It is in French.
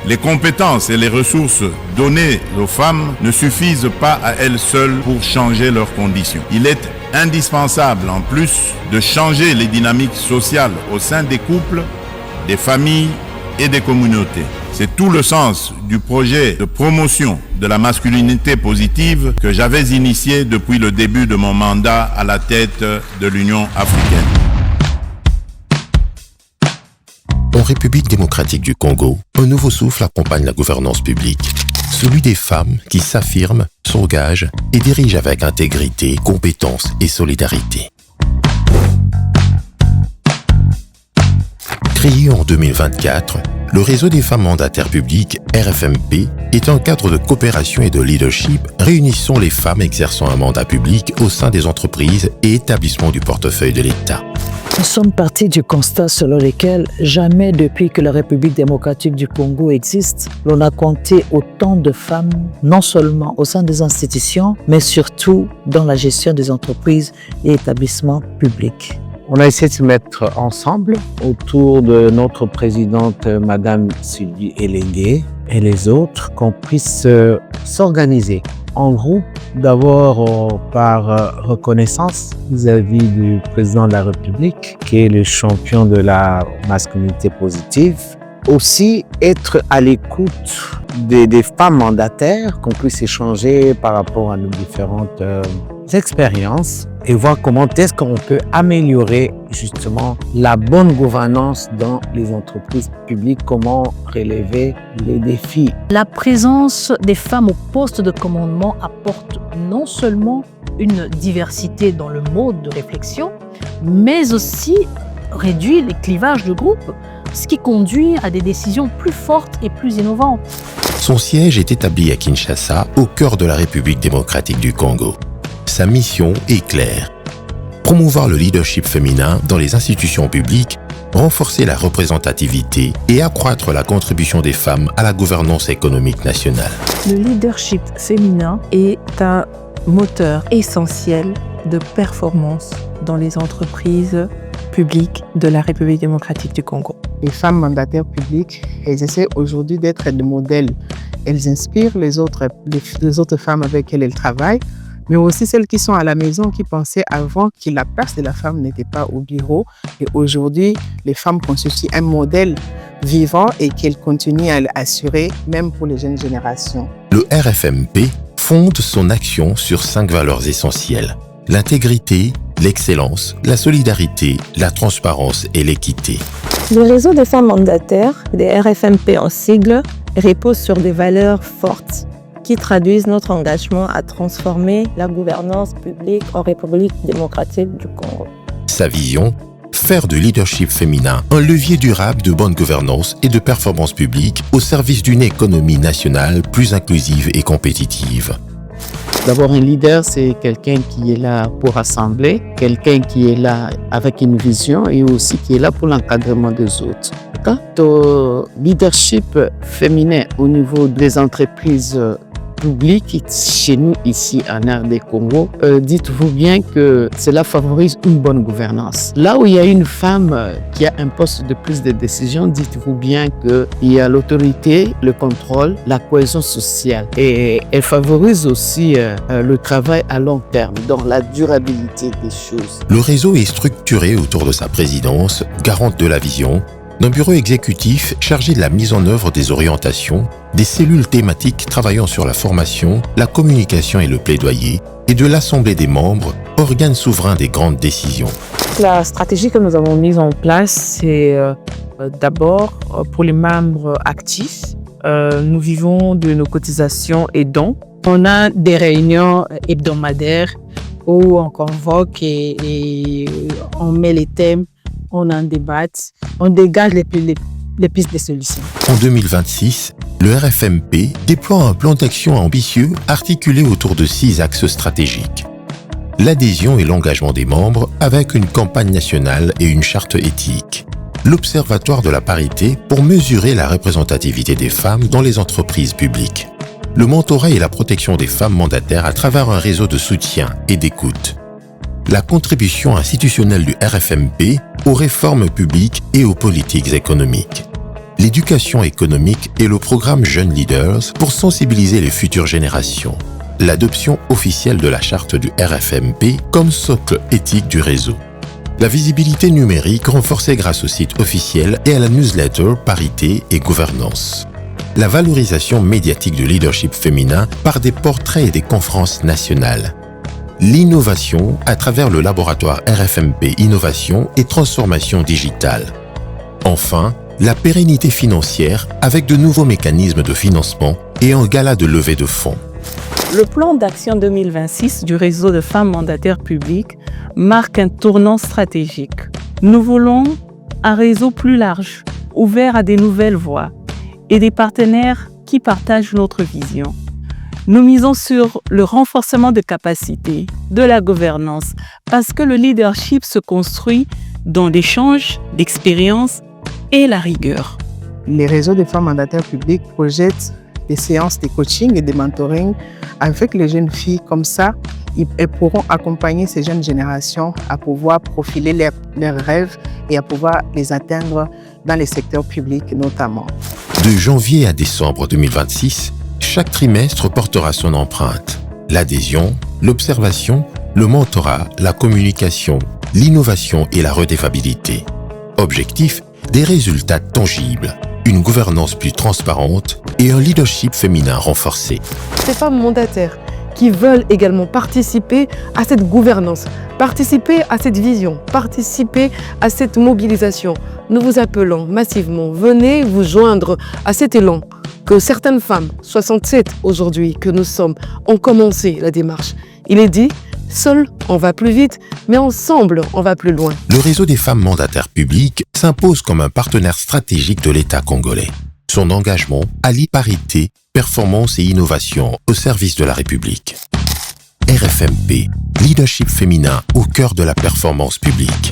Les compétences et les ressources données aux femmes ne suffisent pas à elles seules pour changer leurs conditions. Il est indispensable, en plus, de changer les dynamiques sociales au sein des couples, des familles et des communautés. C'est tout le sens du projet de promotion de la masculinité positive que j'avais initié depuis le début de mon mandat à la tête de l'Union africaine. En République démocratique du Congo, un nouveau souffle accompagne la gouvernance publique. Celui des femmes qui s'affirment, s'engagent et dirigent avec intégrité, compétence et solidarité. Créé en 2024, le réseau des femmes mandataires publiques, RFMP, est un cadre de coopération et de leadership réunissant les femmes exerçant un mandat public au sein des entreprises et établissements du portefeuille de l'État. Nous sommes partis du constat selon lequel jamais depuis que la République démocratique du Congo existe, l'on a compté autant de femmes, non seulement au sein des institutions, mais surtout dans la gestion des entreprises et établissements publics. On a essayé de se mettre ensemble autour de notre présidente, Madame Sylvie Elengue, et les autres, qu'on puisse s'organiser en groupe, d'abord par reconnaissance vis-à-vis du président de la République, qui est le champion de la masculinité positive. Aussi être à l'écoute des femmes mandataires, qu'on puisse échanger par rapport à nos différentes expériences et voir comment est-ce qu'on peut améliorer justement la bonne gouvernance dans les entreprises publiques, comment relever les défis. La présence des femmes au poste de commandement apporte non seulement une diversité dans le mode de réflexion, mais aussi réduit les clivages de groupe, ce qui conduit à des décisions plus fortes et plus innovantes. Son siège est établi à Kinshasa, au cœur de la République démocratique du Congo. Sa mission est claire. Promouvoir le leadership féminin dans les institutions publiques, renforcer la représentativité et accroître la contribution des femmes à la gouvernance économique nationale. Le leadership féminin est un moteur essentiel de performance dans les entreprises publiques de la République démocratique du Congo. Les femmes mandataires publiques, elles essaient aujourd'hui d'être des modèles. Elles inspirent les autres femmes avec lesquelles elles travaillent, mais aussi celles qui sont à la maison, qui pensaient avant que la place de la femme n'était pas au bureau. Et aujourd'hui, les femmes constituent un modèle vivant et qu'elles continuent à l'assurer, même pour les jeunes générations. Le RFMP fonde son action sur 5 valeurs essentielles: l'intégrité, l'excellence, la solidarité, la transparence et l'équité. Le réseau des femmes mandataires, des RFMP en sigle, repose sur des valeurs fortes qui traduisent notre engagement à transformer la gouvernance publique en République démocratique du Congo. Sa vision, faire du leadership féminin un levier durable de bonne gouvernance et de performance publique au service d'une économie nationale plus inclusive et compétitive. D'abord, un leader, c'est quelqu'un qui est là pour rassembler, quelqu'un qui est là avec une vision et aussi qui est là pour l'encadrement des autres. Quant au leadership féminin au niveau des entreprises publiques, chez nous ici en RD Congo, dites-vous bien que cela favorise une bonne gouvernance. Là où il y a une femme qui a un poste de prise de décision, dites-vous bien qu'il y a l'autorité, le contrôle, la cohésion sociale. Et elle favorise aussi le travail à long terme, dans la durabilité des choses. Le réseau est structuré autour de sa présidence, garante de la vision, d'un bureau exécutif chargé de la mise en œuvre des orientations, des cellules thématiques travaillant sur la formation, la communication et le plaidoyer, et de l'Assemblée des membres, organe souverain des grandes décisions. La stratégie que nous avons mise en place, c'est d'abord pour les membres actifs. Nous vivons de nos cotisations et dons. On a des réunions hebdomadaires où on convoque et on met les thèmes. On en débat, on dégage les pistes de solutions. En 2026, le RFMP déploie un plan d'action ambitieux articulé autour de 6 axes stratégiques. L'adhésion et l'engagement des membres avec une campagne nationale et une charte éthique. L'Observatoire de la parité pour mesurer la représentativité des femmes dans les entreprises publiques. Le mentorat et la protection des femmes mandataires à travers un réseau de soutien et d'écoute. La contribution institutionnelle du RFMP aux réformes publiques et aux politiques économiques. l'éducation économique et le programme Jeunes Leaders pour sensibiliser les futures générations. L'adoption officielle de la charte du RFMP comme socle éthique du réseau. La visibilité numérique renforcée grâce au site officiel et à la newsletter Parité et Gouvernance. La valorisation médiatique du leadership féminin par des portraits et des conférences nationales. L'innovation à travers le laboratoire RFMP Innovation et Transformation Digitale. Enfin, la pérennité financière avec de nouveaux mécanismes de financement et un gala de levée de fonds. Le plan d'action 2026 du réseau de femmes mandataires publiques marque un tournant stratégique. Nous voulons un réseau plus large, ouvert à des nouvelles voies et des partenaires qui partagent notre vision. Nous misons sur le renforcement de capacités, de la gouvernance, parce que le leadership se construit dans l'échange d'expériences et la rigueur. Les réseaux de femmes mandataires publiques projettent des séances de coaching et de mentoring avec les jeunes filles. Comme ça, elles pourront accompagner ces jeunes générations à pouvoir profiler leurs rêves et à pouvoir les atteindre dans les secteurs publics notamment. De janvier à décembre 2026, chaque trimestre portera son empreinte. L'adhésion, l'observation, le mentorat, la communication, l'innovation et la redevabilité. Objectif, des résultats tangibles, une gouvernance plus transparente et un leadership féminin renforcé. Ces femmes mandataires qui veulent également participer à cette gouvernance, participer à cette vision, participer à cette mobilisation. Nous vous appelons massivement, venez vous joindre à cet élan que certaines femmes, 67 aujourd'hui que nous sommes, ont commencé la démarche. Il est dit, seul on va plus vite, mais ensemble on va plus loin. Le réseau des femmes mandataires publiques s'impose comme un partenaire stratégique de l'État congolais. Son engagement allie parité, performance et innovation au service de la République. RFMP, leadership féminin au cœur de la performance publique.